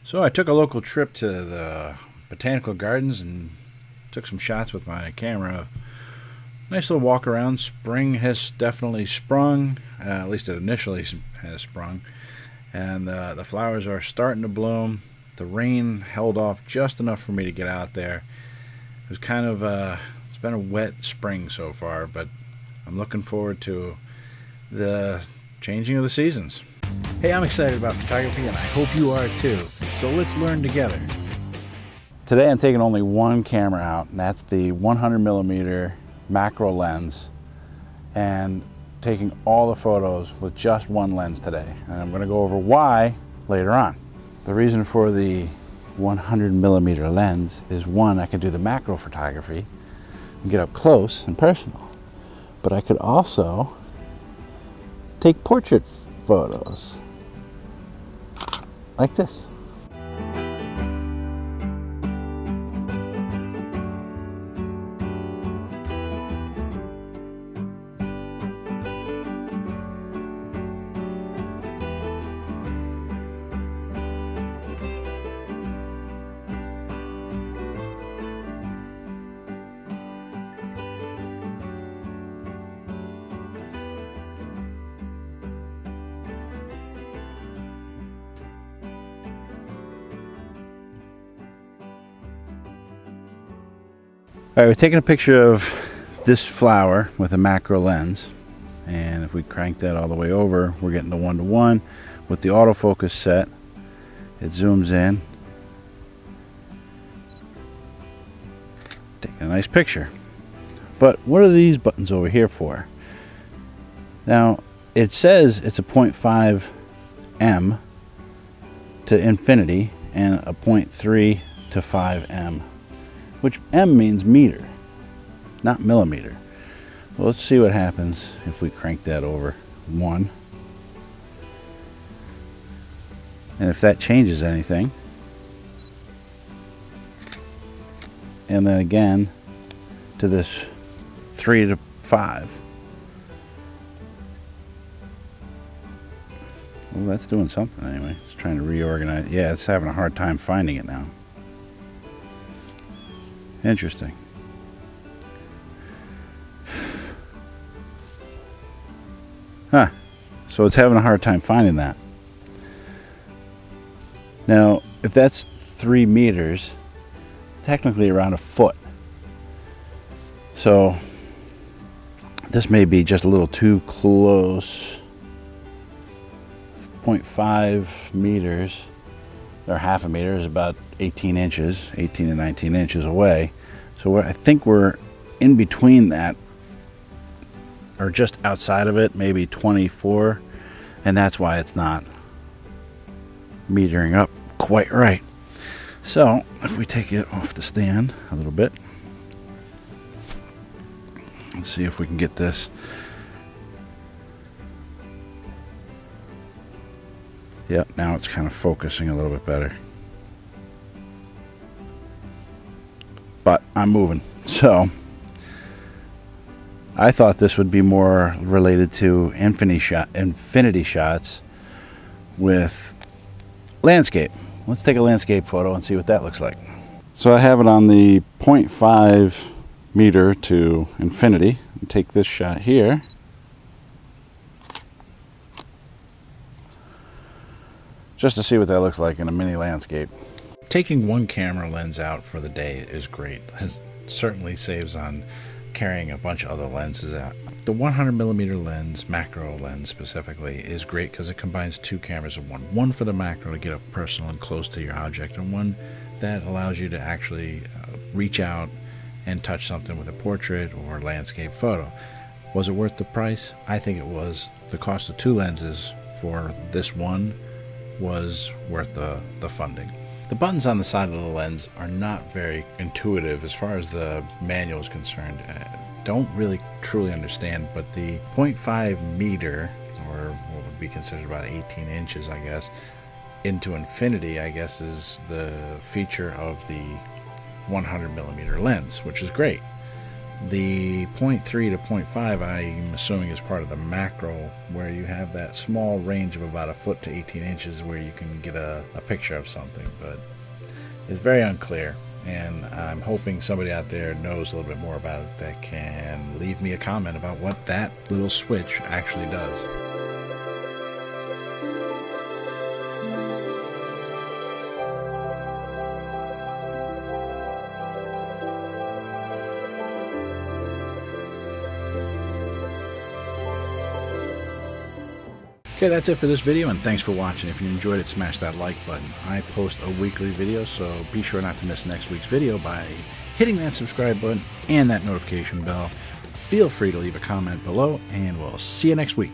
So I took a local trip to the botanical gardens and took some shots with my camera. Nice little walk around. Spring has definitely sprung, at least it initially has sprung, and the flowers are starting to bloom. The rain held off just enough for me to get out there. It was kind of it's been a wet spring so far, but I'm looking forward to the changing of the seasons. Hey, I'm excited about photography, and I hope you are too. So let's learn together. Today I'm taking only one camera out, and that's the 100mm macro lens, and taking all the photos with just one lens today. And I'm going to go over why later on. The reason for the 100mm lens is, one, I can do the macro photography and get up close and personal, but I could also take portrait photos like this. All right, we're taking a picture of this flower with a macro lens, and if we crank that all the way over, we're getting the 1:1 with the autofocus set. It zooms in, taking a nice picture. But what are these buttons over here for? Now, it says it's a 0.5 M to infinity and a 0.3 to 5 M. Which M means meter, not millimeter. Well, let's see what happens if we crank that over 1. And if that changes anything. And then again to this 3 to 5. Well, that's doing something anyway. It's trying to reorganize. Yeah, it's having a hard time finding it now. Interesting. Huh. So it's having a hard time finding that. Now, if that's 3 meters, technically around a foot. So this may be just a little too close. 0.5 meters, or half a meter, is about 18 inches, 18 to 19 inches away. So I think we're in between that, or just outside of it, maybe 24, and that's why it's not metering up quite right. So if we take it off the stand a little bit, let's see if we can get this. Yep, now it's kind of focusing a little bit better. But I'm moving. So I thought this would be more related to infinity shots with landscape. Let's take a landscape photo and see what that looks like. So I have it on the 0.5 meter to infinity. And take this shot here. Just to see what that looks like in a mini landscape. Taking one camera lens out for the day is great. It certainly saves on carrying a bunch of other lenses out. The 100mm lens, macro lens specifically, is great because it combines 2 cameras in one. One for the macro to get up personal and close to your object, and one that allows you to actually reach out and touch something with a portrait or landscape photo. Was it worth the price? I think it was. The cost of 2 lenses for this one was worth the funding. The buttons on the side of the lens are not very intuitive as far as the manual is concerned. Don't really truly understand, but the 0.5 meter, or what would be considered about 18 inches, I guess, into infinity, I guess, is the feature of the 100mm lens, which is great. The 0.3 to 0.5 I'm assuming is part of the macro, where you have that small range of about a foot to 18 inches where you can get a picture of something, but it's very unclear, and I'm hoping somebody out there knows a little bit more about it that can leave me a comment about what that little switch actually does. Okay, that's it for this video, and thanks for watching. If you enjoyed it, smash that like button. I post a weekly video, so be sure not to miss next week's video by hitting that subscribe button and that notification bell. Feel free to leave a comment below, and we'll see you next week.